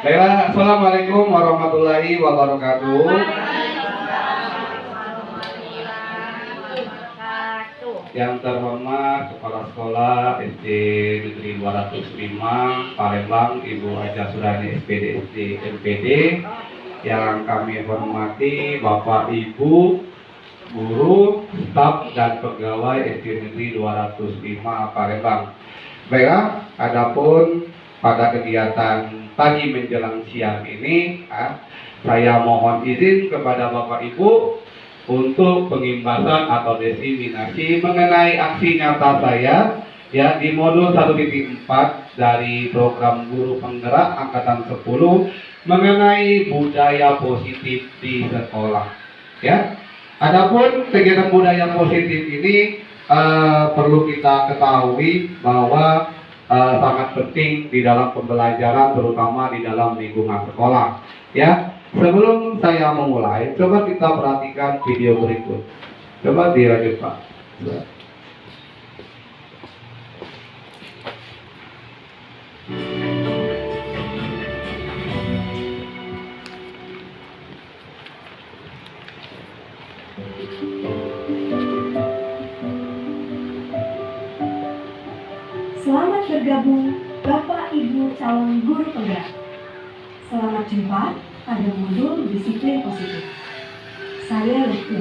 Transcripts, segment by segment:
Baiklah, Assalamualaikum warahmatullahi wabarakatuh. Yang terhormat Kepala Sekolah SD Negeri 205 Palembang, Ibu Haja Surani SPD SD MPD. Yang kami hormati Bapak Ibu guru, staf dan pegawai SD Negeri 205 Palembang. Baiklah, adapun pada kegiatan pagi menjelang siang ini, saya mohon izin kepada Bapak Ibu untuk pengimbasan atau diseminasi mengenai aksi nyata saya ya di modul 1.4 dari program guru penggerak angkatan 10 mengenai budaya positif di sekolah. Ya. Adapun kegiatan budaya positif ini perlu kita ketahui bahwa sangat penting di dalam pembelajaran, terutama di dalam lingkungan sekolah. Ya, sebelum saya memulai, coba kita perhatikan video berikut. Coba dilanjut, Pak. Selamat bergabung Bapak Ibu calon guru penggerak. Selamat jumpa pada modul disiplin positif. Saya Lutfi,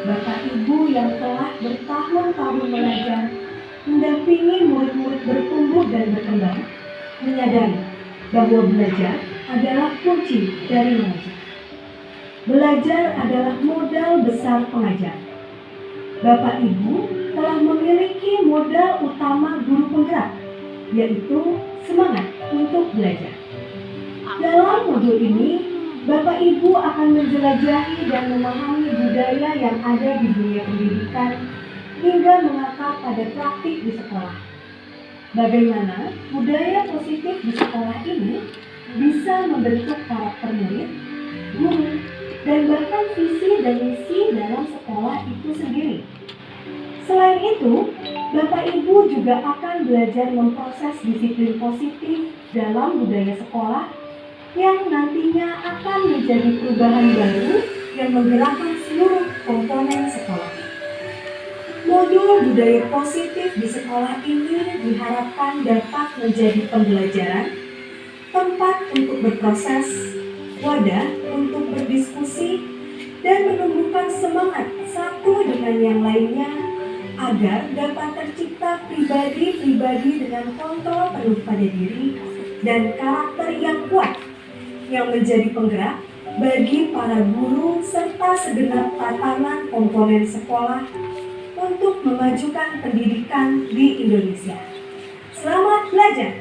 Bapak Ibu yang telah bertahun-tahun mengajar, mendampingi murid-murid bertumbuh dan berkembang, menyadari bahwa belajar adalah kunci dari mengajar. Belajar adalah modal besar pengajar. Bapak Ibu telah memiliki modal utama guru penggerak, yaitu semangat untuk belajar. Dalam modul ini, Bapak Ibu akan menjelajahi dan memahami budaya yang ada di dunia pendidikan hingga mengakar pada praktik di sekolah. Bagaimana budaya positif di sekolah ini bisa membentuk karakter murid, guru, dan bahkan visi dan misi dalam sekolah itu sendiri. Selain itu, Bapak Ibu juga akan belajar memproses disiplin positif dalam budaya sekolah yang nantinya akan menjadi perubahan baru yang menggerakkan seluruh komponen sekolah. Modul budaya positif di sekolah ini diharapkan dapat menjadi pembelajaran, tempat untuk berproses, wadah untuk berdiskusi, dan menumbuhkan semangat satu dengan yang lainnya agar dapat tercipta pribadi-pribadi dengan kontrol penuh pada diri dan karakter yang kuat yang menjadi penggerak bagi para guru serta segenap tatanan komponen sekolah untuk memajukan pendidikan di Indonesia. Selamat belajar!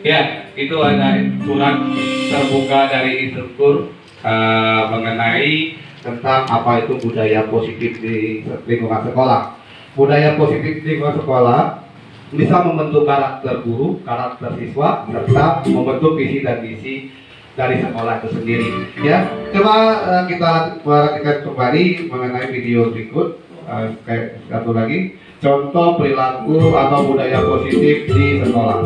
Ya, itu ada surat terbuka dari instruktur mengenai tentang apa itu budaya positif di lingkungan sekolah. Budaya positif di lingkungan sekolah bisa membentuk karakter guru, karakter siswa, serta membentuk visi dan misi dari sekolah itu sendiri. Ya, coba kita perhatikan kembali mengenai video berikut. Kayak satu lagi, contoh perilaku atau budaya positif di sekolah.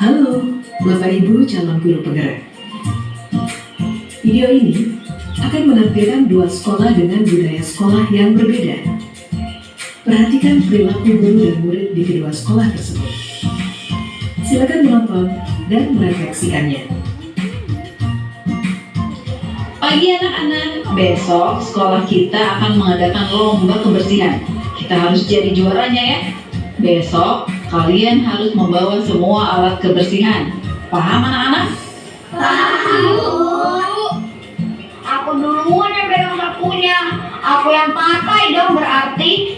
Halo, Bapak Ibu calon guru penggerak. Video ini akan menampilkan dua sekolah dengan budaya sekolah yang berbeda. Perhatikan perilaku guru dan murid di kedua sekolah tersebut. Silakan menonton dan merefleksikannya. Pagi anak-anak, besok sekolah kita akan mengadakan lomba kebersihan. Kita harus jadi juaranya ya. Besok kalian harus membawa semua alat kebersihan. Paham anak-anak? Paham, Bu. Aku duluan yang pegang sapunya. Aku yang pakai dong berarti.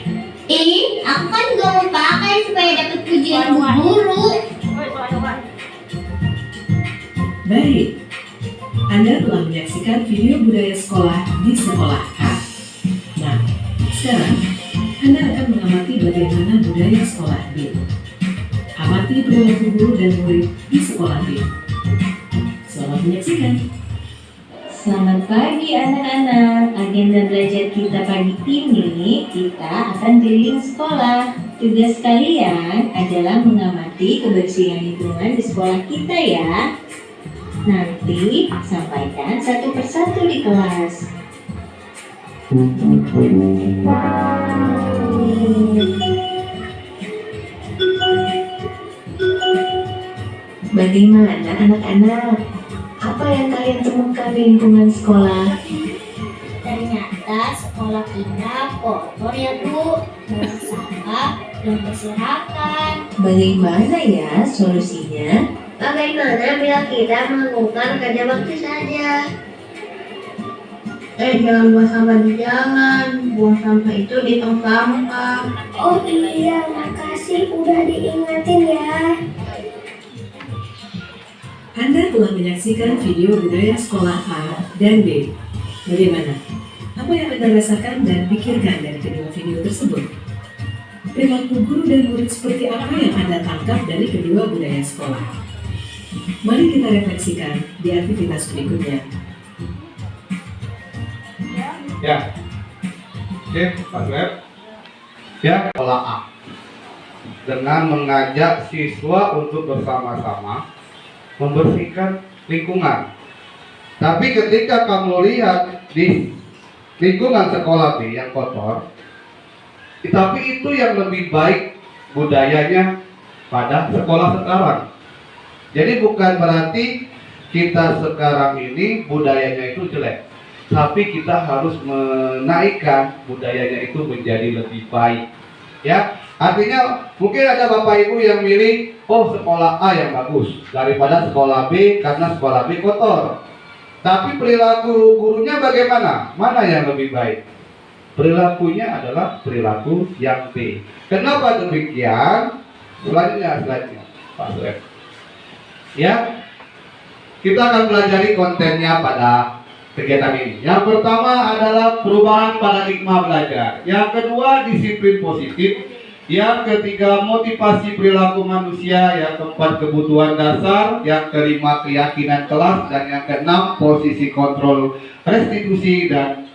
Aku kan juga mau pakai supaya dapat pujian Bu Guru. Baik, Anda telah menyaksikan video budaya sekolah di sekolah H. Nah, sekarang Anda akan mengamati bagaimana budaya sekolah B. amati perilaku guru dan murid di sekolah B. Selamat menyaksikan. Selamat pagi anak-anak. Agenda belajar kita pagi ini kita akan keliling sekolah. Tugas kalian adalah mengamati kebersihan lingkungan di sekolah kita ya. Nanti sampaikan satu persatu di kelas. Bagaimana anak-anak? Apa yang kalian temukan di lingkungan sekolah? Ternyata sekolah kita kotor ya Bu. Banyak sampah dan berserakan. Bagaimana ya solusinya? Bagaimana bila kita melakukan kerja bakti saja? Jangan buang sampah di jalan. Buang sampah itu di tong sampah. Oh iya, makasih udah diingatin ya. Anda telah menyaksikan video budaya sekolah A dan B. Bagaimana? Apa yang Anda rasakan dan pikirkan dari kedua video tersebut? Perilaku guru dan murid seperti apa yang Anda tangkap dari kedua budaya sekolah? Mari kita refleksikan di aktivitas berikutnya. Ya. Oke, Pak Web. Ya, pola A. Dengan mengajak siswa untuk bersama-sama membersihkan lingkungan. Tapi ketika kamu lihat di lingkungan sekolah B yang kotor, tapi itu yang lebih baik budayanya pada sekolah sekarang. Jadi bukan berarti kita sekarang ini budayanya itu jelek, tapi kita harus menaikkan budayanya itu menjadi lebih baik. Ya, artinya mungkin ada Bapak Ibu yang milih, oh sekolah A yang bagus daripada sekolah B karena sekolah B kotor. Tapi perilaku gurunya bagaimana? Mana yang lebih baik? Perilakunya adalah perilaku yang B. Kenapa demikian? Selanjutnya, Pak Sueb. Ya, kita akan pelajari kontennya pada kegiatan ini. Yang pertama adalah perubahan paradigma belajar. Yang kedua, disiplin positif. Yang ketiga, motivasi perilaku manusia. Yang keempat, kebutuhan dasar. Yang kelima, keyakinan kelas. Dan yang keenam, posisi kontrol restitusi. Dan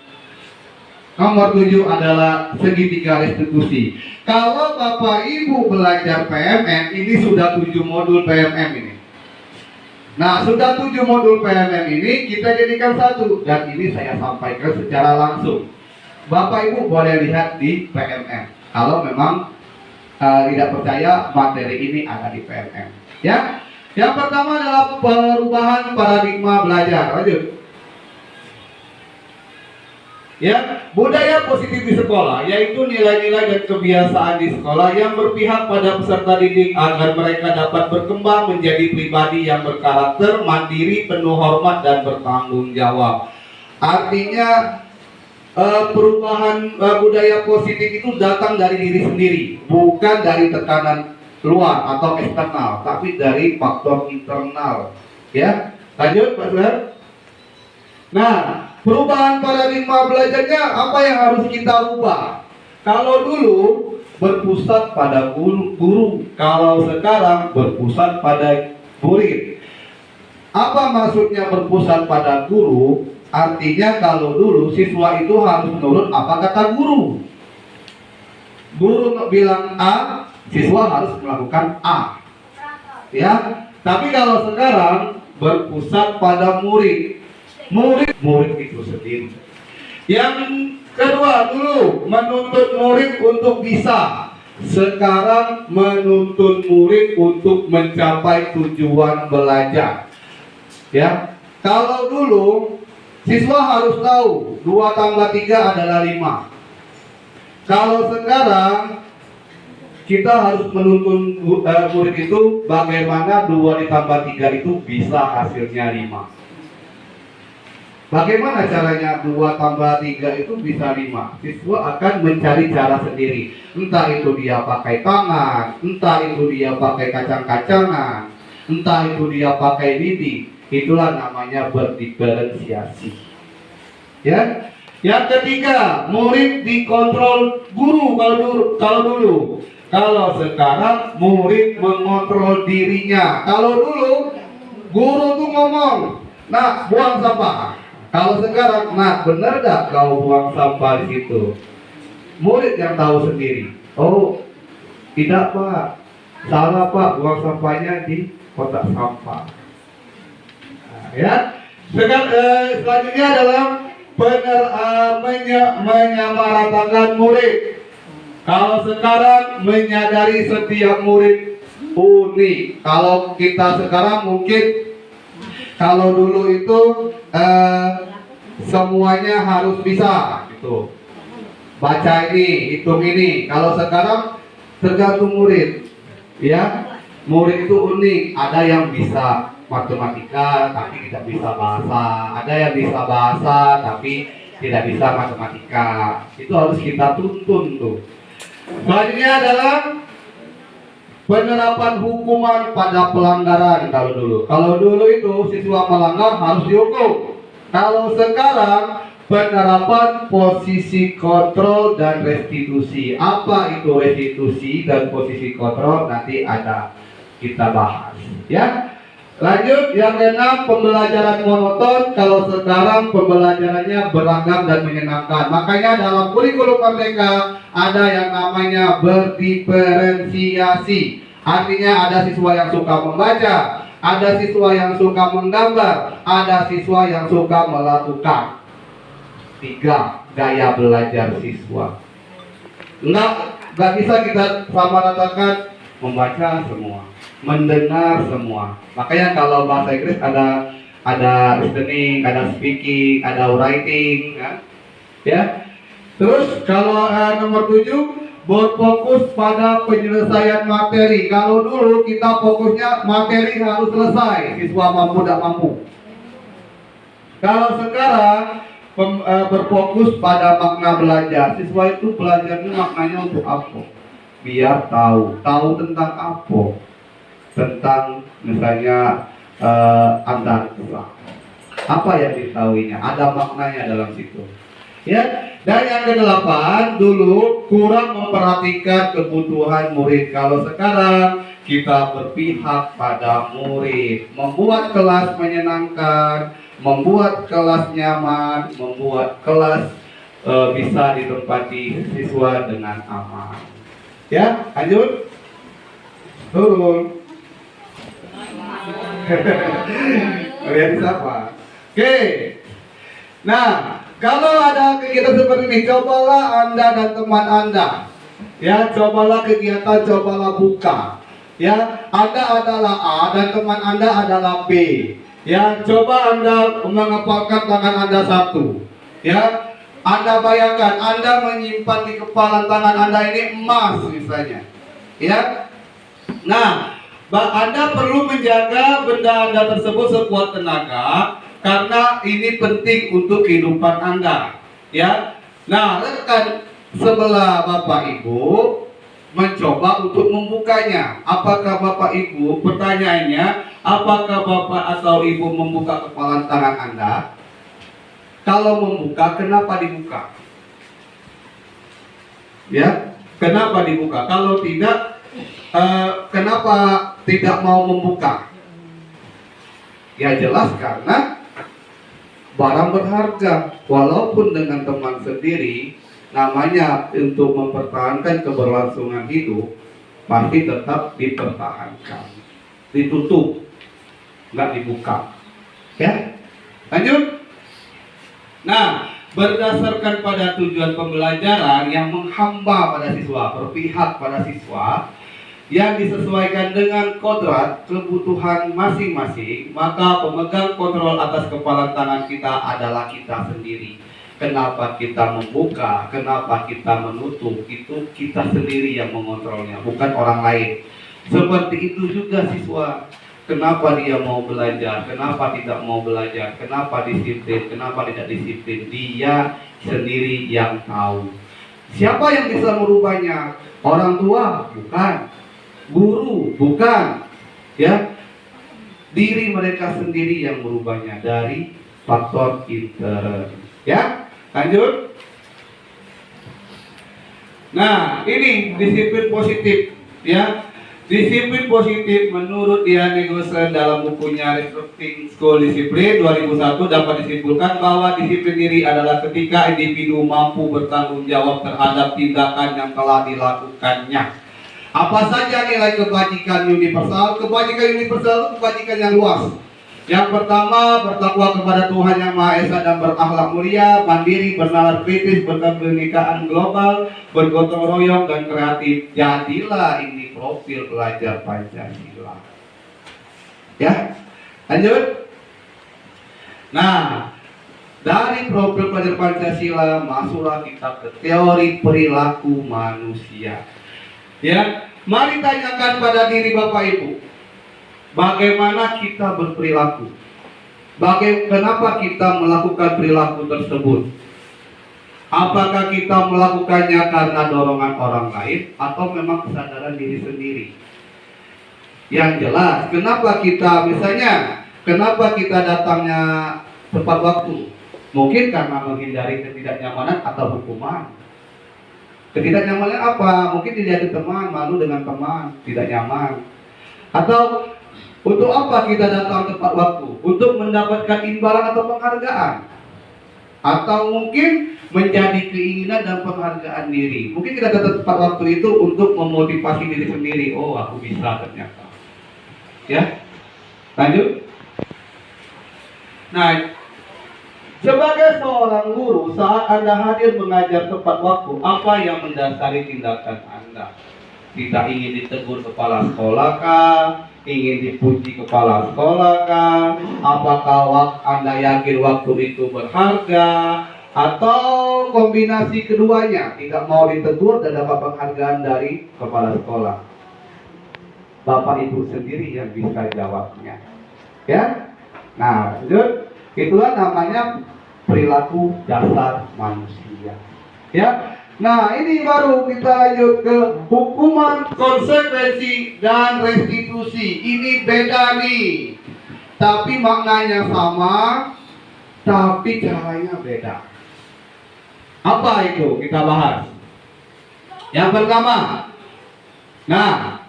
nomor 7 adalah segitiga restitusi. Kalau Bapak Ibu belajar PMM, ini sudah 7 modul PMM ini. Nah, sudah 7 modul PMM ini kita jadikan satu. Dan ini saya sampaikan secara langsung. Bapak Ibu boleh lihat di PMM. Kalau memang tidak percaya materi ini ada di PMM. Ya, yang pertama adalah perubahan paradigma belajar. Lanjut. Ya, budaya positif di sekolah, yaitu nilai-nilai dan kebiasaan di sekolah yang berpihak pada peserta didik agar mereka dapat berkembang menjadi pribadi yang berkarakter, mandiri, penuh hormat dan bertanggung jawab. Artinya perubahan budaya positif itu datang dari diri sendiri, bukan dari tekanan luar atau eksternal, tapi dari faktor internal. Ya, lanjut Pak Suher. Nah, perubahan paradigma belajarnya apa yang harus kita rubah? Kalau dulu berpusat pada guru, kalau sekarang berpusat pada murid. Apa maksudnya berpusat pada guru? Artinya kalau dulu siswa itu harus menurut apa kata guru. Guru bilang A, siswa harus melakukan A. Ya, tapi kalau sekarang berpusat pada murid. Murid itu sendiri. Yang kedua dulu menuntut murid untuk bisa. Sekarang menuntut murid untuk mencapai tujuan belajar. Ya, kalau dulu siswa harus tahu 2 tambah 3 adalah 5. Kalau sekarang kita harus menuntun murid itu bagaimana 2 ditambah 3 itu bisa hasilnya 5. Bagaimana caranya 2 tambah 3 itu bisa 5? Siswa akan mencari cara sendiri. Entah itu dia pakai tangan, entah itu dia pakai kacang-kacangan, entah itu dia pakai lidi. Itulah namanya berdiferensiasi. Ya. Yang ketiga, murid dikontrol guru kalau dulu. Kalau sekarang murid mengontrol dirinya. Kalau dulu guru tuh ngomong, "Nak, buang sampah." Kalau sekarang, "Nak, benar gak kau buang sampah di situ?" Murid yang tahu sendiri. "Oh, tidak Pak. Salah Pak, buang sampahnya di kotak sampah." Nah, ya. Selanjutnya adalah menyamaratakan murid. Kalau sekarang menyadari setiap murid unik. Kalau kita sekarang mungkin, kalau dulu itu semuanya harus bisa gitu. Baca ini, hitung ini. Kalau sekarang tergantung murid. Ya, murid itu unik. Ada yang bisa matematika tapi tidak bisa bahasa. Ada yang bisa bahasa tapi tidak bisa matematika. Itu harus kita tuntun tuh. Selanjutnya adalah penerapan hukuman pada pelanggaran. Kalau dulu itu siswa melanggar harus dihukum. Kalau sekarang penerapan posisi kontrol dan restitusi. Apa itu restitusi dan posisi kontrol? Nanti ada kita bahas. Ya. Lanjut, yang keenam, pembelajaran monoton. Kalau sekarang pembelajarannya beragam dan menyenangkan. Makanya dalam kurikulum Merdeka ada yang namanya berdiferensiasi. Artinya ada siswa yang suka membaca, ada siswa yang suka menggambar, ada siswa yang suka melakukan. 3 gaya belajar siswa. Nggak bisa kita samaratakan membaca semua, mendengar semua. Makanya kalau bahasa Inggris ada listening, ada speaking, ada writing, kan? Ya. Terus kalau nomor 7, berfokus pada penyelesaian materi. Kalau dulu kita fokusnya materi harus selesai, siswa mampu tidak mampu. Kalau sekarang berfokus pada makna belajar. Siswa itu belajarnya maknanya untuk apa? Biar tahu tentang apa? Tentang misalnya antariksa. Apa yang diketahuinya? Ada maknanya dalam situ. Ya, dan yang ke-8, dulu kurang memperhatikan kebutuhan murid. Kalau sekarang kita berpihak pada murid, membuat kelas menyenangkan, membuat kelas nyaman, membuat kelas bisa ditempati siswa dengan aman. Ya, lanjut. Turun. Lihat siapa? Oke. Nah, kalau ada kegiatan seperti ini, cobalah Anda dan teman Anda. Ya, cobalah kegiatan, cobalah buka. Ya, Anda adalah A dan teman Anda adalah B. Ya, coba Anda mengepalkan tangan Anda satu. Ya, Anda bayangkan Anda menyimpan di kepala tangan Anda ini emas misalnya. Ya. Nah, Anda perlu menjaga benda Anda tersebut sekuat tenaga karena ini penting untuk kehidupan Anda. Ya. Nah, rekan sebelah Bapak Ibu mencoba untuk membukanya. Apakah Bapak Ibu, pertanyaannya, apakah Bapak atau Ibu membuka kepala tangan Anda? Kalau membuka, kenapa dibuka? Ya, kenapa dibuka? Kalau tidak, kenapa tidak mau membuka? Ya jelas karena barang berharga, walaupun dengan teman sendiri, namanya untuk mempertahankan keberlangsungan hidup, pasti tetap dipertahankan, ditutup, nggak dibuka. Ya, lanjut. Nah, berdasarkan pada tujuan pembelajaran yang menghamba pada siswa, berpihak pada siswa, yang disesuaikan dengan kodrat kebutuhan masing-masing, maka pemegang kontrol atas kepala tangan kita adalah kita sendiri. Kenapa kita membuka, kenapa kita menutup, itu kita sendiri yang mengontrolnya, bukan orang lain. Seperti itu juga siswa. Kenapa dia mau belajar, kenapa tidak mau belajar, kenapa disiplin, kenapa tidak disiplin, dia sendiri yang tahu. Siapa yang bisa merubahnya? Orang tua? Bukan. Guru? Bukan. Ya, diri mereka sendiri yang merubahnya dari faktor intern. Ya, lanjut. Nah, ini disiplin positif, ya. Disiplin positif menurut Diane Gosen dalam bukunya Restructuring School Discipline 2001 dapat disimpulkan bahwa disiplin diri adalah ketika individu mampu bertanggung jawab terhadap tindakan yang telah dilakukannya. Apa saja nilai kebajikan universal? Kebajikan universal itu kebajikan yang luas. Yang pertama, bertakwa kepada Tuhan Yang Maha Esa dan berakhlak mulia, mandiri, bernalar kritis, berkebinekaan global, bergotong royong dan kreatif. Jadilah ini profil pelajar Pancasila. Ya, lanjut. Nah, dari profil pelajar Pancasila masuklah kita ke teori perilaku manusia. Ya, mari tanyakan pada diri Bapak Ibu. Bagaimana kita berperilaku? Kenapa kita melakukan perilaku tersebut? Apakah kita melakukannya karena dorongan orang lain atau memang kesadaran diri sendiri? Yang jelas, kenapa kita datangnya tepat waktu? Mungkin karena menghindari ketidaknyamanan atau hukuman. Ketidaknyamanan apa? Mungkin dilihat teman, malu dengan teman, tidak nyaman. Atau untuk apa kita datang tepat waktu? Untuk mendapatkan imbalan atau penghargaan? Atau mungkin menjadi keinginan dan penghargaan diri. Mungkin kita datang tepat waktu itu untuk memotivasi diri sendiri. Oh, aku bisa ternyata. Ya, lanjut. Nah, sebagai seorang guru, saat Anda hadir mengajar tepat waktu, apa yang mendasari tindakan Anda? Tidak ingin ditegur kepala sekolah kah? Ingin dipuji kepala sekolah kah? Apakah Anda yakin waktu itu berharga? Atau kombinasi keduanya, tidak mau ditegur dan dapat penghargaan dari kepala sekolah? Bapak Ibu sendiri yang bisa jawabnya. Ya. Nah, lanjut. Itulah namanya perilaku dasar manusia. Ya. Nah, ini baru kita lanjut ke hukuman, konsekuensi, dan restitusi. Ini beda nih. Tapi maknanya sama, tapi caranya beda. Apa itu? Kita bahas. Yang pertama. Nah,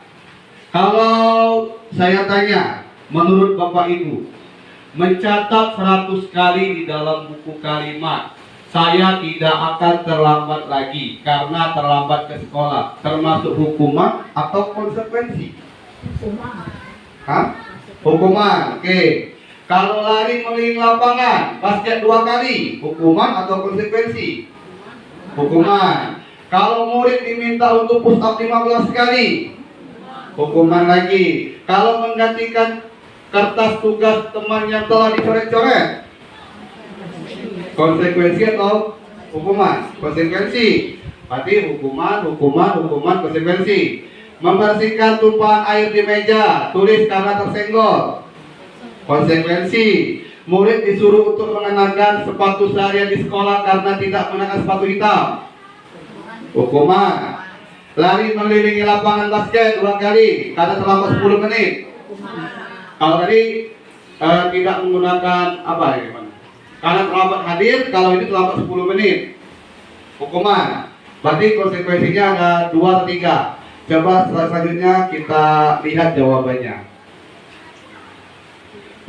kalau saya tanya, menurut Bapak Ibu, mencatat 100 kali di dalam buku kalimat, saya tidak akan terlambat lagi karena terlambat ke sekolah, termasuk hukuman atau konsekuensi? Hah? Hukuman, oke. Kalau lari mengelilingi lapangan, basket 2 kali, hukuman atau konsekuensi? Hukuman. Kalau murid diminta untuk push up 15 kali, hukuman lagi. Kalau menggantikan kertas tugas teman yang telah dicoret-coret, konsekuensi atau hukuman? Konsekuensi. Berarti hukuman, konsekuensi. Membersihkan tumpahan air di meja, tulis karena tersenggol, konsekuensi. Murid disuruh untuk mengenakan sepatu seharian di sekolah karena tidak mengenakan sepatu hitam, hukuman. Lari mengelilingi lapangan basket 2 kali karena terlambat 10 menit. Kalau tadi tidak menggunakan apa ya, gimana? Karena terlambat hadir, kalau ini terlambat 10 menit, hukuman. Berarti konsekuensinya ada 2 atau 3. Coba selanjutnya kita lihat jawabannya.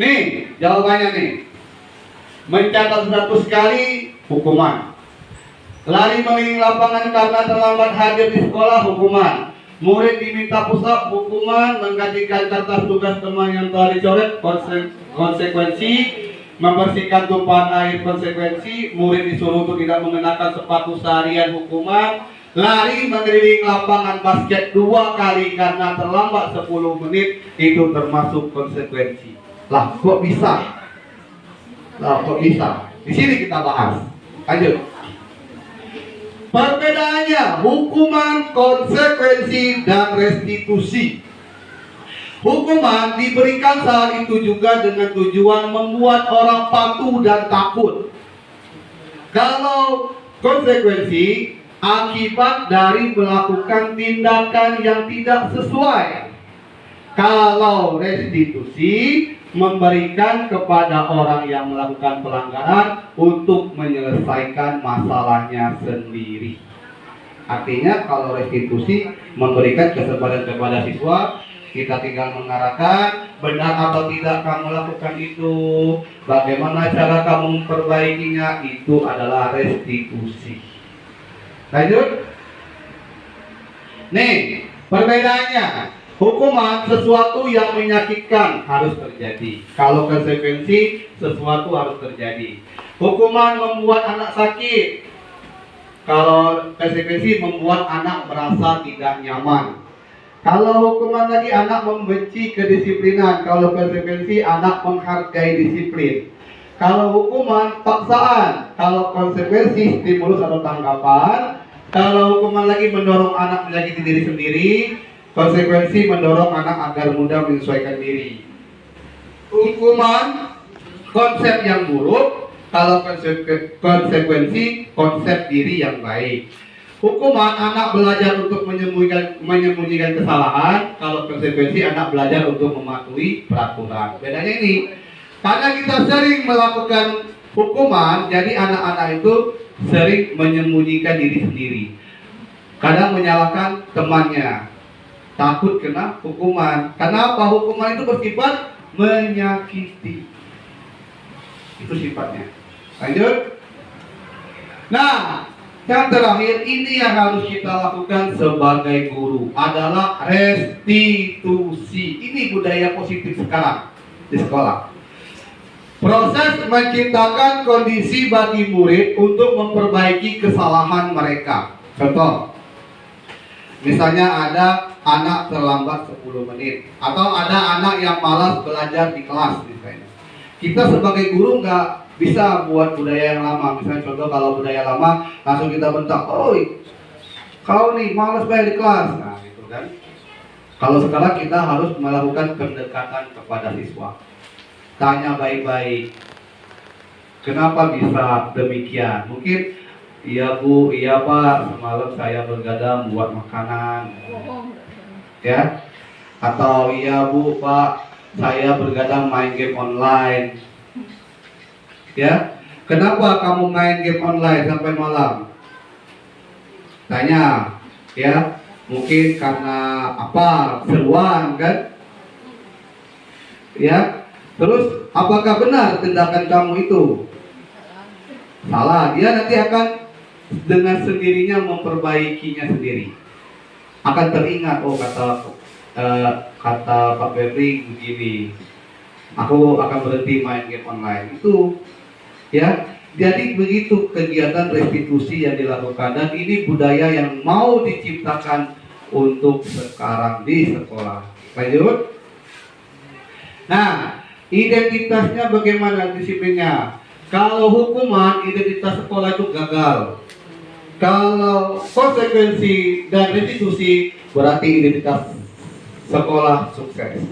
Nih, jawabannya nih. Mencatat 100 kali, hukuman. Lari mengelilingi lapangan karena terlambat hadir di sekolah, hukuman. Murid diminta push up, hukuman. Menggantikan kertas tugas teman yang telah dicoret, konsekuensi. Membersihkan tumpahan air, konsekuensi. Murid disuruh untuk tidak mengenakan sepatu seharian, hukuman. Lari mengelilingi lapangan basket 2 kali karena terlambat 10 menit, itu termasuk konsekuensi. Lah, kok bisa? Di sini kita bahas. Lanjut. Perbedaannya, hukuman, konsekuensi, dan restitusi. Hukuman diberikan saat itu juga dengan tujuan membuat orang patuh dan takut. Kalau konsekuensi, akibat dari melakukan tindakan yang tidak sesuai. Kalau restitusi, memberikan kepada orang yang melakukan pelanggaran untuk menyelesaikan masalahnya sendiri. Artinya kalau restitusi memberikan kesempatan kepada siswa, kita tinggal mengarahkan benar atau tidak kamu lakukan itu, bagaimana cara kamu memperbaikinya, itu adalah restitusi. Lanjut. Nih, perbedaannya. Hukuman sesuatu yang menyakitkan harus terjadi. Kalau konsekuensi sesuatu harus terjadi. Hukuman membuat anak sakit. Kalau konsekuensi membuat anak merasa tidak nyaman. Kalau hukuman lagi anak membenci kedisiplinan. Kalau konsekuensi anak menghargai disiplin. Kalau hukuman paksaan. Kalau konsekuensi stimulus atau tanggapan. Kalau hukuman lagi mendorong anak menyakiti diri sendiri. Konsekuensi mendorong anak agar mudah menyesuaikan diri. Hukuman konsep yang buruk. Kalau konsekuensi konsep diri yang baik. Hukuman anak belajar untuk menyembunyikan kesalahan. Kalau konsekuensi anak belajar untuk mematuhi peraturan. Bedanya ini, karena kita sering melakukan hukuman, jadi anak-anak itu sering menyembunyikan diri sendiri. Kadang menyalahkan temannya, takut kena hukuman. Kenapa? Hukuman itu bersifat menyakiti. Itu sifatnya. Lanjut. Nah, yang terakhir ini yang harus kita lakukan sebagai guru adalah restitusi. Ini budaya positif sekarang di sekolah. Proses menciptakan kondisi bagi murid untuk memperbaiki kesalahan mereka. Contoh, misalnya ada anak terlambat 10 menit, atau ada anak yang malas belajar di kelas misalnya. Kita sebagai guru nggak bisa buat budaya yang lama. Misalnya contoh, kalau budaya lama langsung kita bentak, "Oi, kau nih malas belajar di kelas." Nah, gitu kan. Kalau sekarang kita harus melakukan pendekatan kepada siswa. Tanya baik-baik, kenapa bisa demikian? Mungkin, "Iya Bu, iya Pak, semalam saya bergadang buat makanan." Ya. Atau, "Iya Bu, Pak, saya bergadang main game online." Ya. "Kenapa kamu main game online sampai malam?" Tanya. Ya. Mungkin karena apa? Seruan kan? Ya. Terus, apakah benar tindakan kamu itu? Salah. Dia nanti akan dengan sendirinya memperbaikinya sendiri. Akan teringat, oh kata Pak Febri begini, aku akan berhenti main game online. Itu, ya. Jadi begitu kegiatan restitusi yang dilakukan, dan ini budaya yang mau diciptakan untuk sekarang di sekolah. Lanjut. Nah, identitasnya bagaimana disiplinnya? Kalau hukuman, identitas sekolah itu gagal. Kalau konsekuensi dan restitusi, berarti identitas sekolah sukses.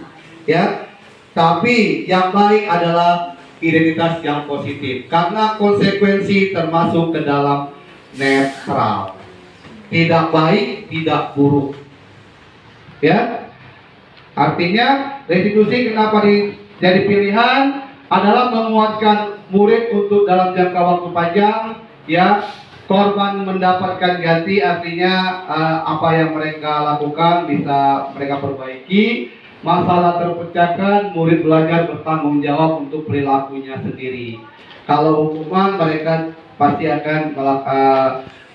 Ya. Tapi yang baik adalah identitas yang positif, karena konsekuensi termasuk ke dalam netral. Tidak baik, tidak buruk. Ya. Artinya restitusi kenapa jadi pilihan adalah menguatkan murid untuk dalam jangka waktu panjang, ya. Korban mendapatkan ganti, artinya apa yang mereka lakukan bisa mereka perbaiki. Masalah terpecahkan, murid belajar bertanggung jawab untuk perilakunya sendiri. Kalau hukuman, mereka pasti akan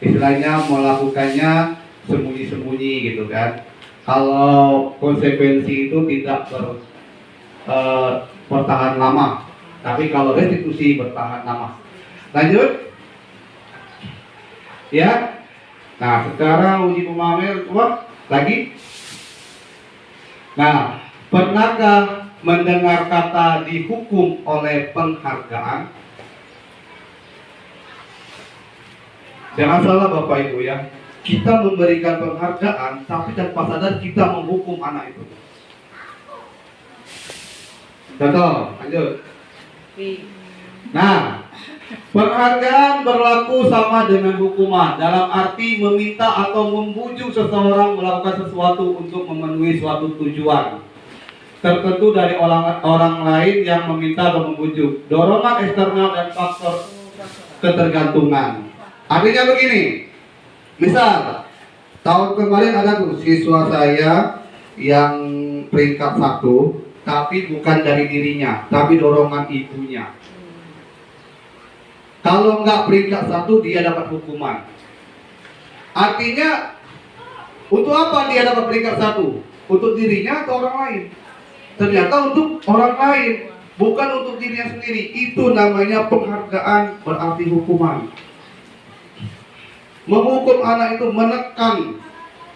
istilahnya melakukannya sembunyi-sembunyi gitu kan. Kalau konsekuensi itu tidak bertahan lama, tapi kalau restitusi bertahan lama. Lanjut. Ya. Nah, sekarang uji pemahaman coba lagi. Nah, pernahkah mendengar kata dihukum oleh penghargaan? Jangan salah Bapak Ibu ya. Kita memberikan penghargaan, tapi tanpa sadar kita menghukum anak itu. Contoh, lanjut. Nah, penghargaan berlaku sama dengan hukuman, dalam arti meminta atau membujuk seseorang melakukan sesuatu untuk memenuhi suatu tujuan tertentu dari orang lain yang meminta atau membujuk. Dorongan eksternal dan faktor ketergantungan. Artinya begini, misal Tahun kemarin ada tuh siswa saya yang peringkat 1, tapi bukan dari dirinya, tapi dorongan ibunya. Kalau nggak peringkat 1 dia dapat hukuman. Artinya untuk apa dia dapat peringkat 1? Untuk dirinya atau orang lain? Ternyata untuk orang lain, bukan untuk dirinya sendiri. Itu namanya penghargaan, berarti hukuman. Menghukum anak itu, menekan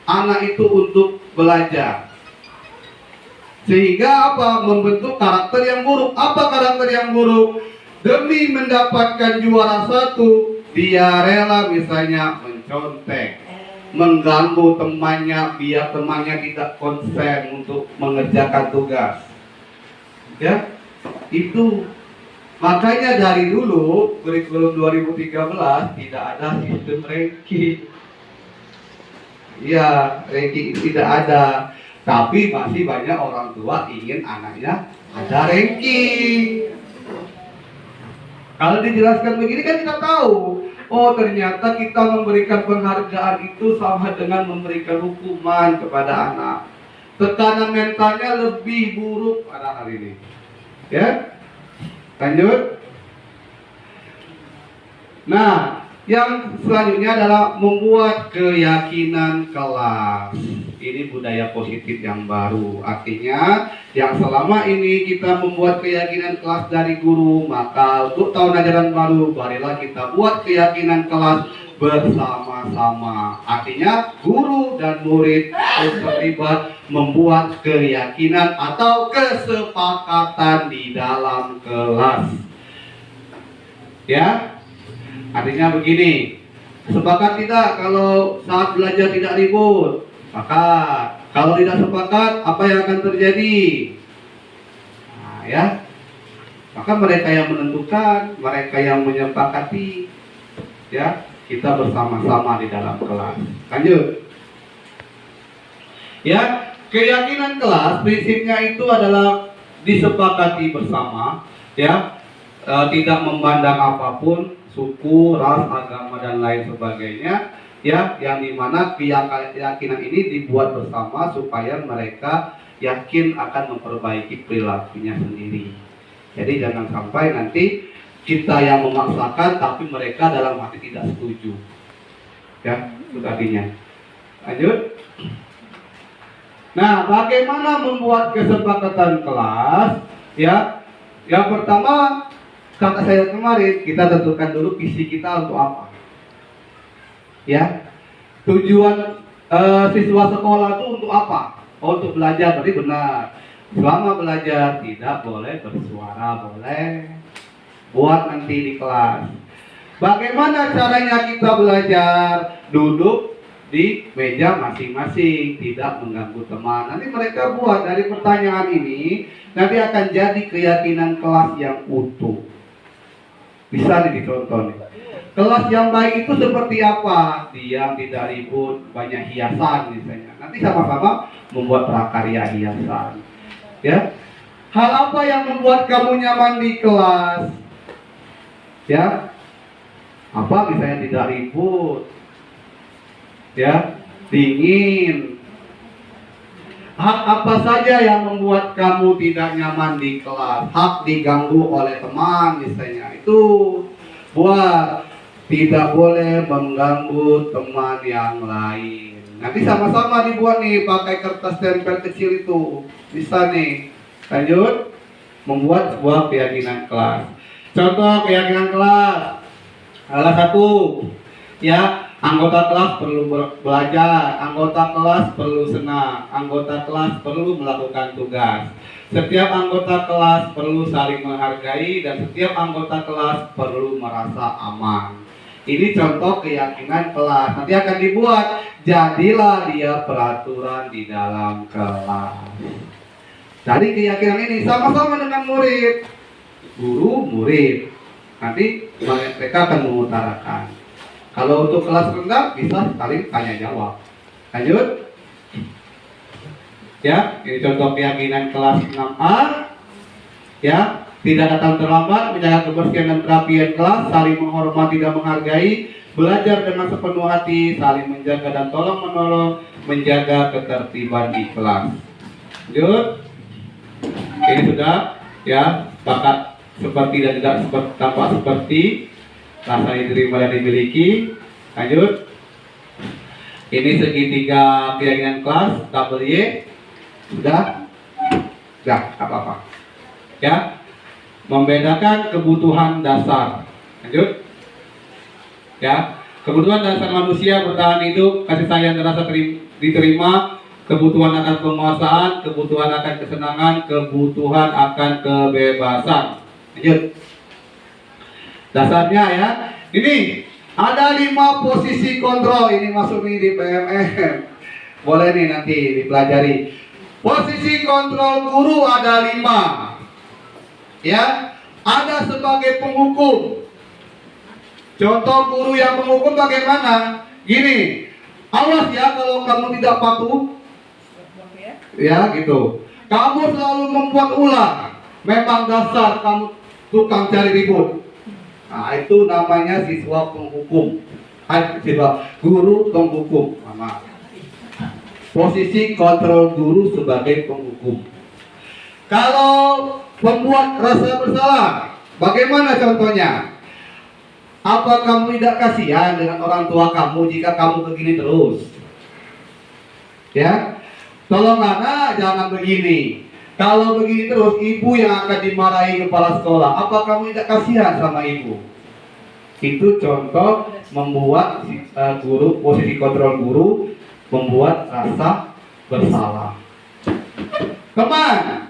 anak itu untuk belajar. Sehingga apa? Membentuk karakter yang buruk. Apa karakter yang buruk? Demi mendapatkan juara 1, dia rela misalnya mencontek, mengganggu temannya biar temannya tidak konsen untuk mengerjakan tugas. Ya, itu makanya dari dulu kurikulum 2013 tidak ada sistem ranking. Ya, ranking tidak ada. Tapi masih banyak orang tua ingin anaknya ada ranking. Kalau dijelaskan begini kan kita tahu, oh ternyata kita memberikan penghargaan itu sama dengan memberikan hukuman kepada anak. Tekanan mentalnya lebih buruk pada hari ini. Ya, lanjut. Nah, yang selanjutnya adalah membuat keyakinan kelas. Ini budaya positif yang baru. Artinya, yang selama ini kita membuat keyakinan kelas dari guru, maka untuk tahun ajaran baru, marilah kita buat keyakinan kelas bersama-sama. Artinya, guru dan murid harus terlibat membuat keyakinan atau kesepakatan di dalam kelas. Ya, artinya begini, sepakat tidak kalau saat belajar tidak ribut? Sepakat. Kalau tidak sepakat, apa yang akan terjadi? Nah, ya, maka mereka yang menentukan, mereka yang menyepakati, ya, kita bersama-sama di dalam kelas. Lanjut. Ya, keyakinan kelas prinsipnya itu adalah disepakati bersama, ya, tidak memandang apapun, suku, ras, agama dan lain sebagainya, ya, yang dimana keyakinan ini dibuat bersama supaya mereka yakin akan memperbaiki perilakunya sendiri. Jadi jangan sampai nanti kita yang memaksakan tapi mereka dalam hati tidak setuju. Ya, itu artinya. Lanjut. Nah, bagaimana membuat kesepakatan kelas? Ya, yang pertama kata saya kemarin, kita tentukan dulu visi kita untuk apa. Ya, tujuan siswa sekolah itu untuk apa? Oh, untuk belajar, berarti benar. Selama belajar tidak boleh bersuara, boleh buat nanti di kelas. Bagaimana caranya kita belajar? Duduk di meja masing-masing, tidak mengganggu teman. Nanti mereka buat dari pertanyaan ini, nanti akan jadi keyakinan kelas yang utuh. Bisa dicontoh. Kelas yang baik itu seperti apa? Diam, tidak ribut, banyak hiasan misalnya. Nanti sama-sama membuat prakarya hiasan. Ya, hal apa yang membuat kamu nyaman di kelas? Ya, apa misalnya tidak ribut, ya, dingin. Hak apa saja yang membuat kamu tidak nyaman di kelas? Hak diganggu oleh teman misalnya. Itu buat. Tidak boleh mengganggu teman yang lain. Nanti sama-sama dibuat nih pakai kertas tempel kecil itu. Bisa nih. Lanjut. Membuat sebuah keyakinan kelas. Contoh keyakinan kelas. Salah satu, ya, anggota kelas perlu belajar, anggota kelas perlu senang, anggota kelas perlu melakukan tugas. Setiap anggota kelas perlu saling menghargai dan setiap anggota kelas perlu merasa aman. Ini contoh keyakinan kelas. Nanti akan dibuat, jadilah dia peraturan di dalam kelas. Dari keyakinan ini sama-sama dengan murid, guru, murid. Nanti mereka akan mengutarakan. Kalau untuk kelas rendah bisa saling tanya jawab. Lanjut. Ya, ini contoh keyakinan kelas 6A. Ya, tidak datang terlambat, menjaga kebersihan dan kerapian kelas, saling menghormati dan menghargai, belajar dengan sepenuh hati, saling menjaga dan tolong menolong, menjaga ketertiban di kelas. Lanjut. Ini sudah ya, bakat seperti dan tidak seperti, tampak seperti, rasa diterima dan dimiliki. Lanjut. Ini segitiga keyakinan kelas, double Y. Sudah? Sudah, apa-apa. Ya. Membedakan kebutuhan dasar. Lanjut. Ya, kebutuhan dasar manusia bertahan hidup, kasih sayang dan rasa diterima, kebutuhan akan penguasaan, kebutuhan akan kesenangan, kebutuhan akan kebebasan. Lanjut. Dasarnya ya, ini ada 5 posisi kontrol. Ini masuk nih di PMM. Boleh nih nanti dipelajari. Posisi kontrol guru ada 5. Ya, ada sebagai penghukum. Contoh guru yang menghukum bagaimana? Gini, awas ya kalau kamu tidak patuh. Ya gitu. Kamu selalu membuat ulah. Memang dasar kamu tukang cari ribut. Nah, itu namanya siswa penghukum. Siswa guru penghukum. Mama. Posisi kontrol guru sebagai penghukum. Kalau membuat rasa bersalah, bagaimana contohnya? Apa kamu tidak kasihan dengan orang tua kamu jika kamu begini terus? Ya, tolong anak jangan begini. Kalau begini terus, ibu yang akan dimarahi kepala sekolah. Apa kamu tidak kasihan sama ibu? Itu contoh membuat guru, posisi kontrol guru, membuat rasa bersalah. Teman,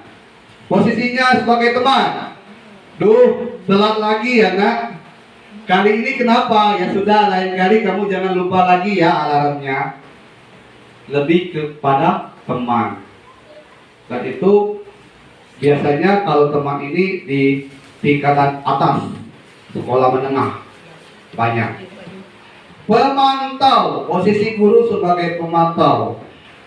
posisinya sebagai teman. Duh, telat lagi ya nak. Kali ini kenapa? Ya sudah, lain kali kamu jangan lupa lagi ya alarmnya. Lebih kepada teman. Dan itu biasanya kalau teman ini di tingkatan atas, sekolah menengah, banyak. Pemantau, posisi guru sebagai pemantau.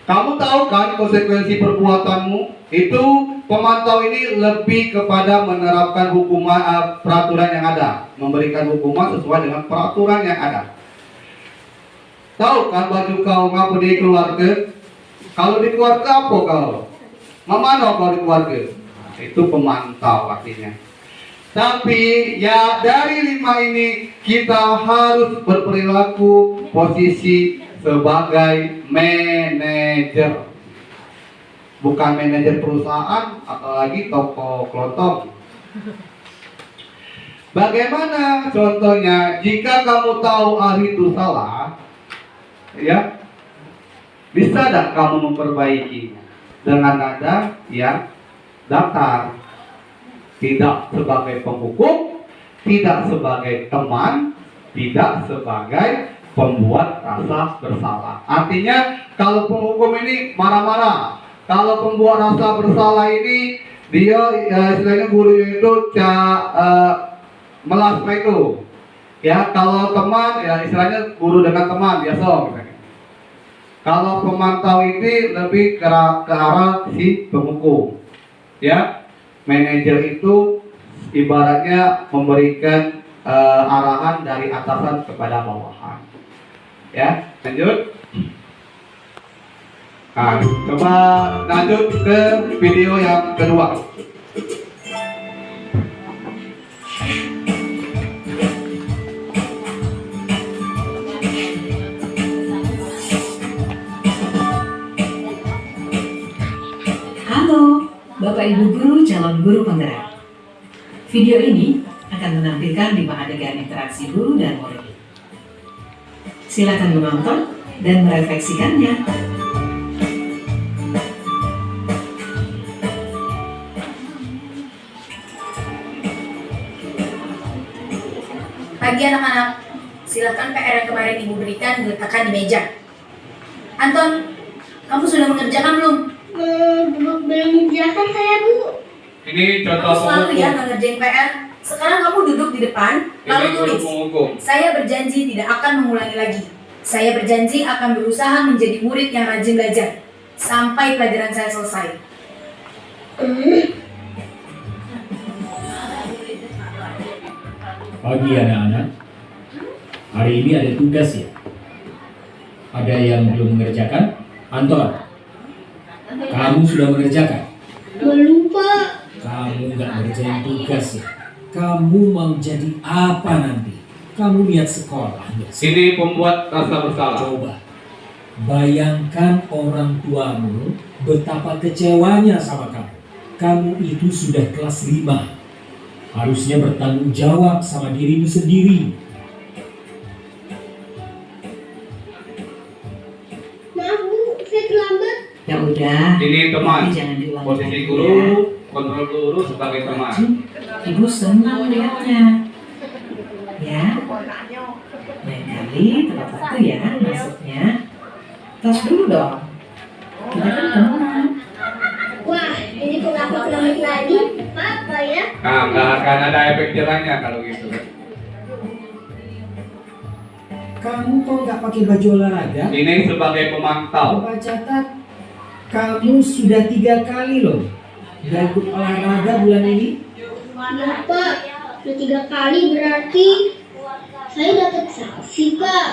Kamu tahu kan konsekuensi perbuatanmu? Itu pemantau ini lebih kepada menerapkan hukuman peraturan yang ada, memberikan hukuman sesuai dengan peraturan yang ada. Tahu kan baju kau ngapa di keluarga? Kalau di keluarga apa kau? Memano kau di keluarga? Nah, itu pemantau artinya. Tapi ya dari 5 ini kita harus berperilaku posisi sebagai manajer. Bukan manajer perusahaan, apalagi toko kelontong. Bagaimana contohnya jika kamu tahu hari itu salah, ya, bisa tidak kamu memperbaikinya dengan nada yang datar, tidak sebagai penghukum, tidak sebagai teman, tidak sebagai pembuat rasa bersalah. Artinya kalau penghukum ini marah-marah. Kalau pembuat rasa bersalah ini dia istilahnya gurunya itu melas itu. Ya, kalau teman ya istilahnya guru dengan teman biasa misalnya. Kalau pemantau ini lebih ke arah si penghukum. Ya, manajer itu ibaratnya memberikan arahan dari atasan kepada bawahan. Ya, lanjut. Nah, coba lanjut ke video yang kedua. Halo, Bapak Ibu Guru calon guru penggerak. Video ini akan menampilkan 5 adegan interaksi guru dan murid. Silakan menonton dan merefleksikannya. Pagi anak-anak, silakan PR yang kemarin Ibu berikan diletakkan di meja. Anton, kamu sudah mengerjakan belum? Belum mengerjakan saya, Bu. Ini contoh Kamu selalu ya penghukum. ngerjain PR. Sekarang kamu duduk di depan, lalu Ini guru tulis. penghukum. Saya berjanji tidak akan mengulangi lagi. Saya berjanji akan berusaha menjadi murid yang rajin belajar sampai pelajaran saya selesai. Pagi anak-anak. Hari ini ada tugas ya. Ada yang belum mengerjakan? Anton, kamu sudah mengerjakan? Belum, Pak. Kamu nggak ngerjain tugas ya? Kamu mau jadi apa nanti? Kamu lihat sekolahnya. Ini pembuat rasa bersalah. Coba bayangkan orang tuamu betapa kecewanya sama kamu. Kamu itu sudah kelas 5. Harusnya bertanggung jawab sama dirimu sendiri. Maaf, Bu. Saya terlambat. Ya udah. Ini teman. Tapi jangan diulangi Posisi lagi guru, ya. kontrol guru sebagai teman. Ibu senang lihatnya. Ya. Lain kali tepat waktu ya masuknya. Tas dulu dong. Kita kan teman. Wah, ini kok aku terlambat lagi. Apa ya? Nah, nggak akan ada efek jerahnya kalau gitu. Kamu kok nggak pakai baju olahraga? Ini sebagai pemantau. Bapak catat, kamu sudah 3 kali loh nggak ikut olahraga bulan ini. Ya, Pak. Sudah 3 kali berarti saya dapat sanksi, Pak.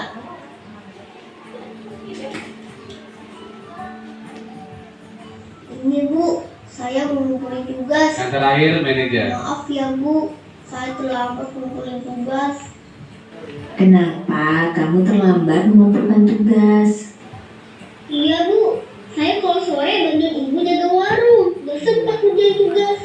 Ini, Bu. Saya mau ngumpulin tugas. Yang terakhir manajer. Maaf ya, Bu. Saya terlambat ngumpulin tugas. Kenapa kamu terlambat mengumpulkan tugas? Iya, Bu. Saya kalau sore bantuin Ibu jaga warung. Gak sempat ngerjain tugas.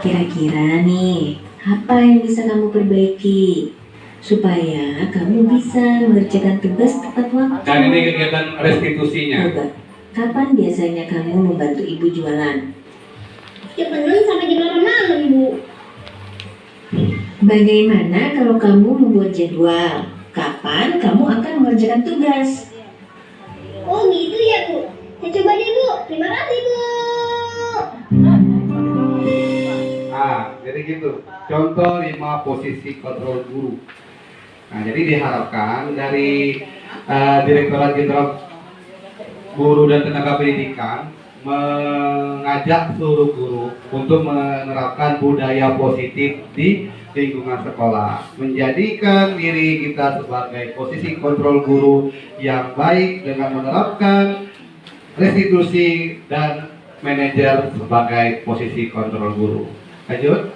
Kira-kira nih, apa yang bisa kamu perbaiki supaya kamu bisa mengerjakan tugas tepat waktu? Dan ini kegiatan restitusinya. Coba, kapan biasanya kamu membantu ibu jualan? Setiap malam sampai jam 8 malam, Bu. Bagaimana kalau kamu membuat jadwal? Kapan kamu akan mengerjakan tugas? Oh gitu ya, Bu. Saya coba deh, Bu. Terima kasih, Bu. Nah, jadi gitu. Contoh 5 posisi kontrol guru. Nah, jadi diharapkan dari Direktorat Jenderal Guru dan Tenaga Pendidikan mengajak seluruh guru untuk menerapkan budaya positif di lingkungan sekolah, menjadikan diri kita sebagai posisi kontrol guru yang baik dengan menerapkan restitusi dan manajer sebagai posisi kontrol guru. Lanjut.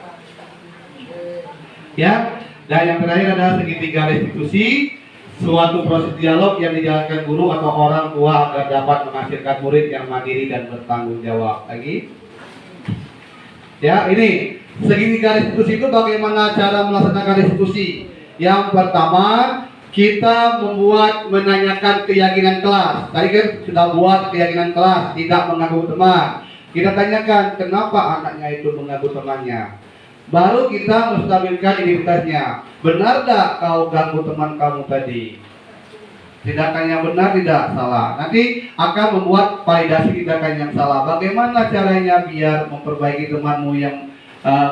Ya, dan yang terakhir adalah segitiga restitusi, suatu proses dialog yang dijalankan guru atau orang tua agar dapat menghasilkan murid yang mandiri dan bertanggung jawab. Lagi. Ya, ini segitiga restitusi itu bagaimana cara melaksanakan restitusi. Yang pertama, kita menanyakan keyakinan kelas. Tadi kan sudah buat keyakinan kelas, tidak mengganggu teman. Kita tanyakan kenapa anaknya itu mengganggu temannya. Baru kita menstabilkan identitasnya. Benar tak kau ganggu teman kamu tadi? Tindakannya benar tidak salah. Nanti akan membuat validasi tindakan yang salah. Bagaimana caranya biar memperbaiki temanmu yang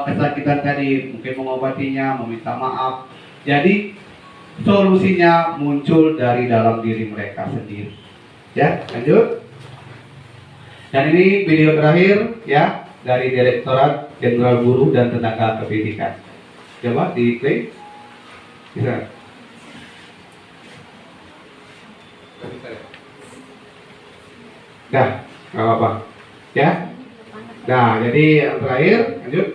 kesakitan tadi? Mungkin mengobatinya, meminta maaf. Jadi solusinya muncul dari dalam diri mereka sendiri. Ya, lanjut. Dan ini video terakhir ya dari Direktorat Jenderal Guru dan Tenaga Pendidikan. Coba diklik. Bisa. Dah, nggak apa-apa. Ya. Nah, jadi yang terakhir, lanjut.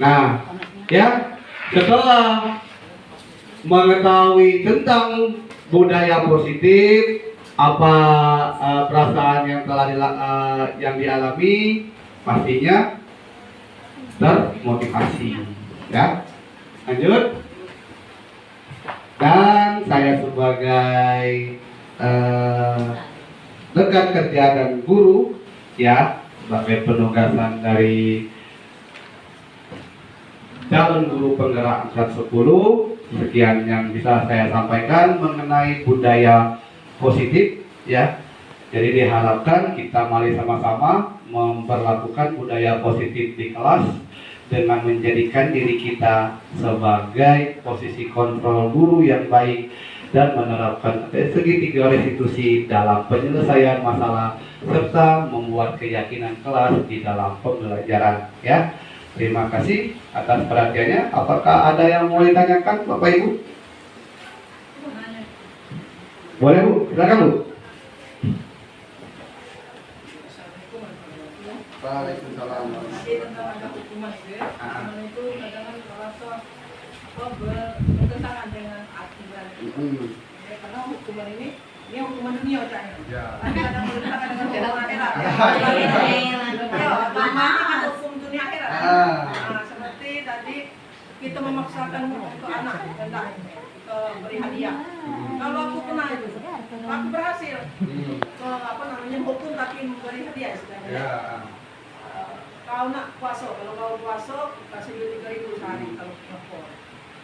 Nah, ya setelah mengetahui tentang budaya positif, apa perasaan yang telah yang dialami, pastinya termotivasi. Ya, lanjut. Dan saya sebagai rekan kerja dan guru, ya, sebagai penugasan dari calon guru penggerak angkat 10, sekian yang bisa saya sampaikan mengenai budaya positif, ya. Jadi diharapkan kita mari sama-sama memperlakukan budaya positif di kelas dengan menjadikan diri kita sebagai posisi kontrol guru yang baik dan menerapkan segitiga restitusi dalam penyelesaian masalah serta membuat keyakinan kelas di dalam pembelajaran, ya. Terima kasih atas perhatiannya. Apakah ada yang mau ditanyakan Bapak Ibu? Boleh Bu, silakan Bu. Waalaikumsalam. Tentang ada hukuman itu ya, hukuman itu kadang-kadang merasa bertentangan dengan aturan. Ya, karena hukuman ini hukuman dunia katanya. Ya. Kadang-kadang bertentangan dengan hukum akhirat. Ya, lama kan hukum dunia akhirat. Nah, seperti tadi kita memaksakan ke anak hendak ke beri hadiah. Kalau aku pernah itu, aku berhasil ke hukum tapi memberi hadiah istilahnya. Ya. Kau nak puasa, kalau kau puasa kasih duit 3.000 sehari kalau lapor.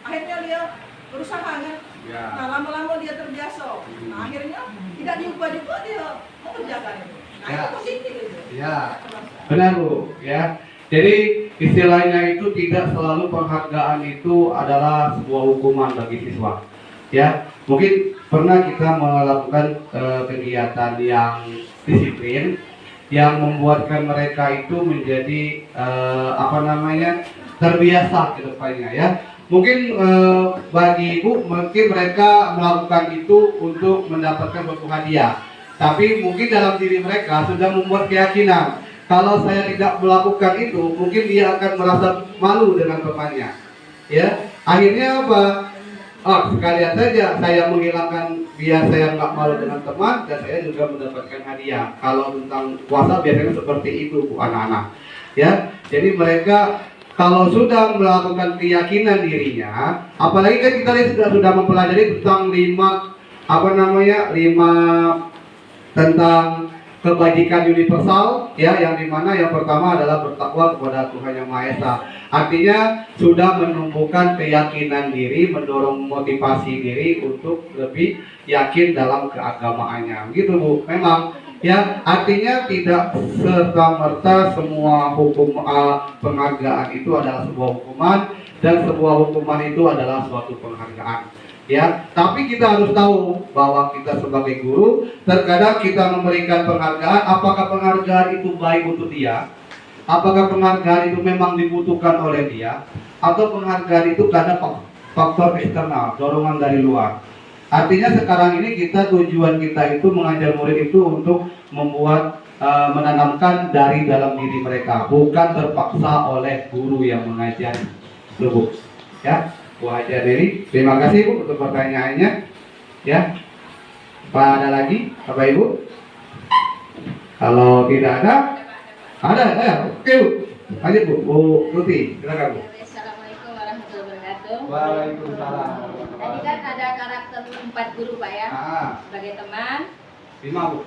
Akhirnya dia berusaha kan, Ya. nah lama-lama dia terbiasa. Nah akhirnya tidak diubah juga dia mengerjakan itu. Nah Ya. itu positif itu. Ya. Benar Bu, ya. Jadi istilahnya itu tidak selalu penghargaan itu adalah sebuah hukuman bagi siswa. Ya, mungkin pernah kita melakukan kegiatan yang disiplin yang membuatkan mereka itu menjadi terbiasa ke depannya ya. Mungkin bagi Ibu mungkin mereka melakukan itu untuk mendapatkan suatu hadiah. Tapi mungkin dalam diri mereka sudah membuat keyakinan kalau saya tidak melakukan itu mungkin dia akan merasa malu dengan temannya. Ya, akhirnya apa? Sekalian saja saya menghilangkan biar saya nggak malu dengan teman dan saya juga mendapatkan hadiah. Kalau tentang puasa biasanya seperti itu Bu anak-anak. Ya, jadi mereka kalau sudah melakukan keyakinan dirinya, apalagi kan kita sudah mempelajari tentang lima tentang kebajikan universal ya, yang dimana yang pertama adalah bertakwa kepada Tuhan Yang Maha Esa. Artinya sudah menumbuhkan keyakinan diri, mendorong motivasi diri untuk lebih yakin dalam keagamaannya. Gitu Bu. Memang ya, artinya tidak serta-merta semua penghargaan itu adalah sebuah hukuman dan sebuah hukuman itu adalah suatu penghargaan. Ya, tapi kita harus tahu bahwa kita sebagai guru terkadang kita memberikan penghargaan. Apakah penghargaan itu baik untuk dia? Apakah penghargaan itu memang dibutuhkan oleh dia? Atau penghargaan itu karena faktor eksternal, dorongan dari luar? Artinya sekarang ini tujuan kita itu mengajar murid itu untuk membuat menanamkan dari dalam diri mereka, bukan terpaksa oleh guru yang mengajari. Bu, ya. Bu Haja Dewi, terima kasih Bu untuk pertanyaannya. Ya, apa ada lagi, Bapak Ibu? Kalau tidak ada ya. Oke Bu, lanjut Bu Tuti, silakan Bu. Assalamualaikum warahmatullahi wabarakatuh. Waalaikumsalam. Tadi kan ada karakter 4 guru Pak ya, sebagai teman. 5 Bu.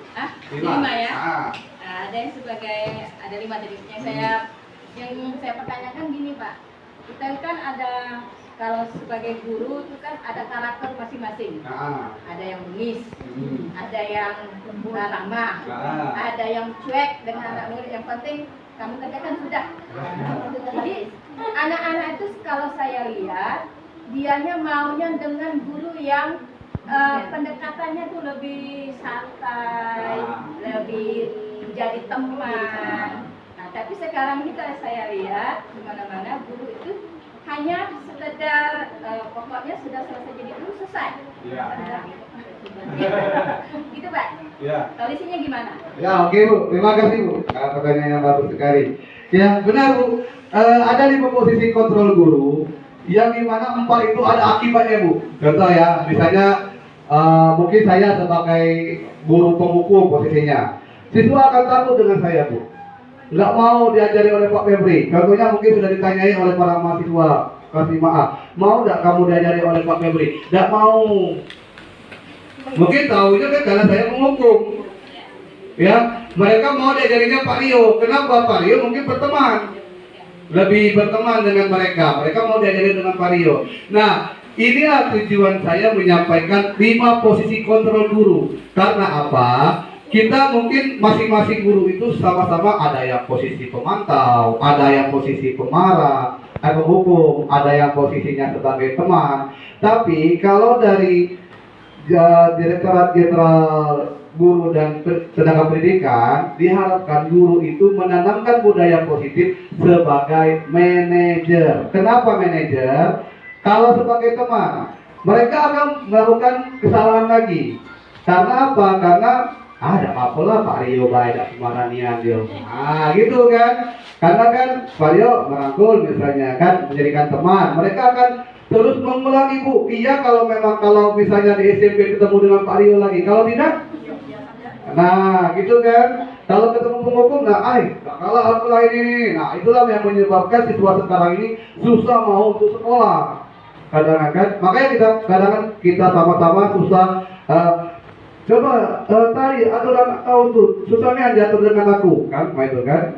5 ya. Nah, Ada yang ada 5 tadi. Yang saya pertanyakan gini Pak, kita kan ada, kalau sebagai guru itu kan ada karakter masing-masing. Ada yang bengis, ada yang ramah, ada yang cuek dengan anak murid. Yang penting kamu kerjakan sudah. Jadi anak-anak itu kalau saya lihat dianya maunya dengan guru yang pendekatannya tuh lebih santai, lebih jadi teman. Nah, tapi sekarang ini kalau saya lihat di mana-mana guru itu hanya sekedar pokoknya sudah selesai jadi guru selesai. Iya. Gitu Pak. Ya. Solusinya gimana? Ya, oke Bu, terima kasih Bu. Pertanyaan yang bagus sekali. Ya benar Bu. Ada 5 posisi kontrol guru yang dimana 4 itu ada akibatnya Bu. Contoh ya, misalnya mungkin saya sebagai guru pembuku posisinya, siswa akan takut dengan saya Bu, nggak mau diajari oleh Pak Febri. Contohnya mungkin sudah ditanyai oleh para mahasiswa, kasih maaf, mau nggak kamu diajari oleh Pak Febri? Nggak mau. Mungkin tahunya kan karena saya menghukum. Ya, mereka mau diajarinya Pak Rio. Kenapa Pak Rio? Mungkin berteman, lebih berteman dengan mereka. Mereka mau diajari dengan Pak Rio. Nah, inilah tujuan saya menyampaikan 5 posisi kontrol guru. Karena apa? Kita mungkin masing-masing guru itu sama-sama ada yang posisi pemantau, ada yang posisi pemarah, penghukum, ada yang posisinya sebagai teman. Tapi kalau dari Direktorat Jenderal guru dan tenaga pendidikan, diharapkan guru itu menanamkan budaya positif sebagai manajer. Kenapa manajer? Kalau sebagai teman, mereka akan melakukan kesalahan lagi. Karena apa? Karena ada apa lah Pak Rio baik ada kemaranian dia. Gitu kan? Karena kan Pak Rio merangkul misalnya kan menjadikan teman, mereka akan terus mengulangi Bu. Iya kalau misalnya di SMP ketemu dengan Pak Rio lagi, kalau tidak, nah gitu kan. Kalau ketemu penghukum, kalau aku lain ini, nah itulah yang menyebabkan siswa sekarang ini susah mau untuk sekolah. Kadang-kadang, makanya kita sama-sama susah. Coba tadi aturan kau tuh susahnya jatuh dengan aku kan, itu kan.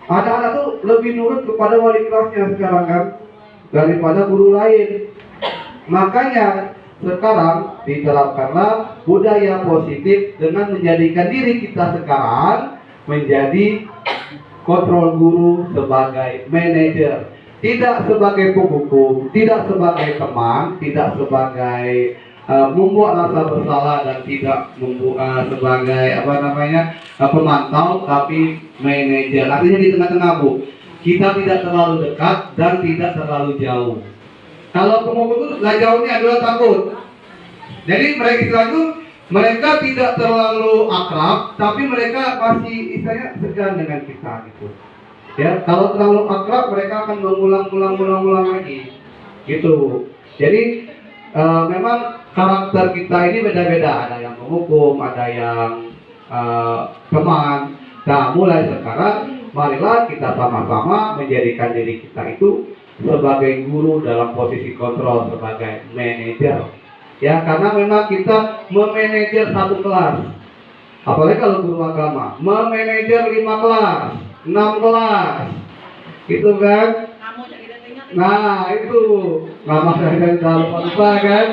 Ada anak tuh lebih nurut kepada wali kelasnya sekarang kan daripada guru lain. Makanya sekarang diterapkanlah budaya positif dengan menjadikan diri kita sekarang menjadi kontrol guru sebagai manajer, tidak sebagai penghukum, tidak sebagai teman, tidak sebagai membuat rasa bersalah dan tidak membuat sebagai pemantau, tapi manajer. Artinya di tengah-tengah Bu, kita tidak terlalu dekat dan tidak terlalu jauh. Kalau penghukum itu jauhnya adalah takut. Jadi mereka tidak terlalu akrab, tapi mereka masih istilahnya segan dengan kita gitu. Ya, kalau terlalu akrab mereka akan mengulang lagi, gitu. Jadi memang karakter kita ini beda-beda. Ada yang menghukum, ada yang teman. Nah, mulai sekarang marilah kita sama-sama menjadikan diri kita itu sebagai guru dalam posisi kontrol, sebagai manajer. Ya, karena memang kita memanajer satu kelas. Apalagi kalau guru agama, memanajer 5 kelas, 6 kelas. Gitu kan? Nah, itu nama saya dalam lupa kan.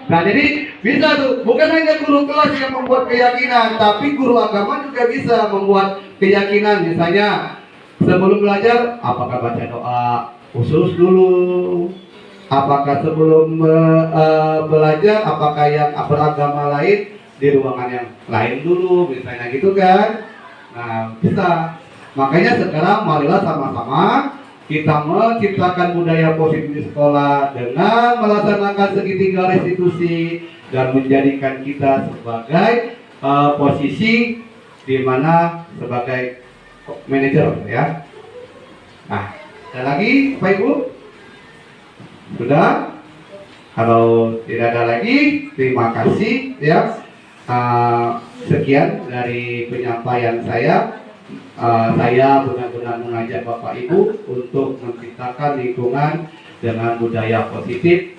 Nah, jadi bisa tuh, bukan hanya guru kelas yang membuat keyakinan, tapi guru agama juga bisa membuat keyakinan. Misalnya sebelum belajar, apakah baca doa khusus dulu? Apakah sebelum belajar, apakah yang beragama lain di ruangan yang lain dulu, misalnya gitu kan? Nah, bisa. Makanya sekarang marilah sama-sama kita menciptakan budaya positif di sekolah dengan melaksanakan segitiga restitusi dan menjadikan kita sebagai posisi di mana sebagai manajer ya. Nah, ada lagi Bapak Ibu? Sudah? Kalau tidak ada lagi, terima kasih ya. Sekian dari penyampaian saya. Saya benar-benar mengajak Bapak Ibu untuk menciptakan lingkungan dengan budaya positif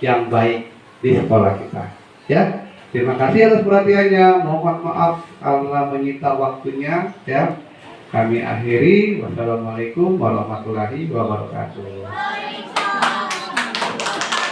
yang baik di sekolah kita. Ya, terima kasih atas perhatiannya. Mohon maaf karena menyita waktunya. Ya, kami akhiri. Wassalamualaikum warahmatullahi wabarakatuh.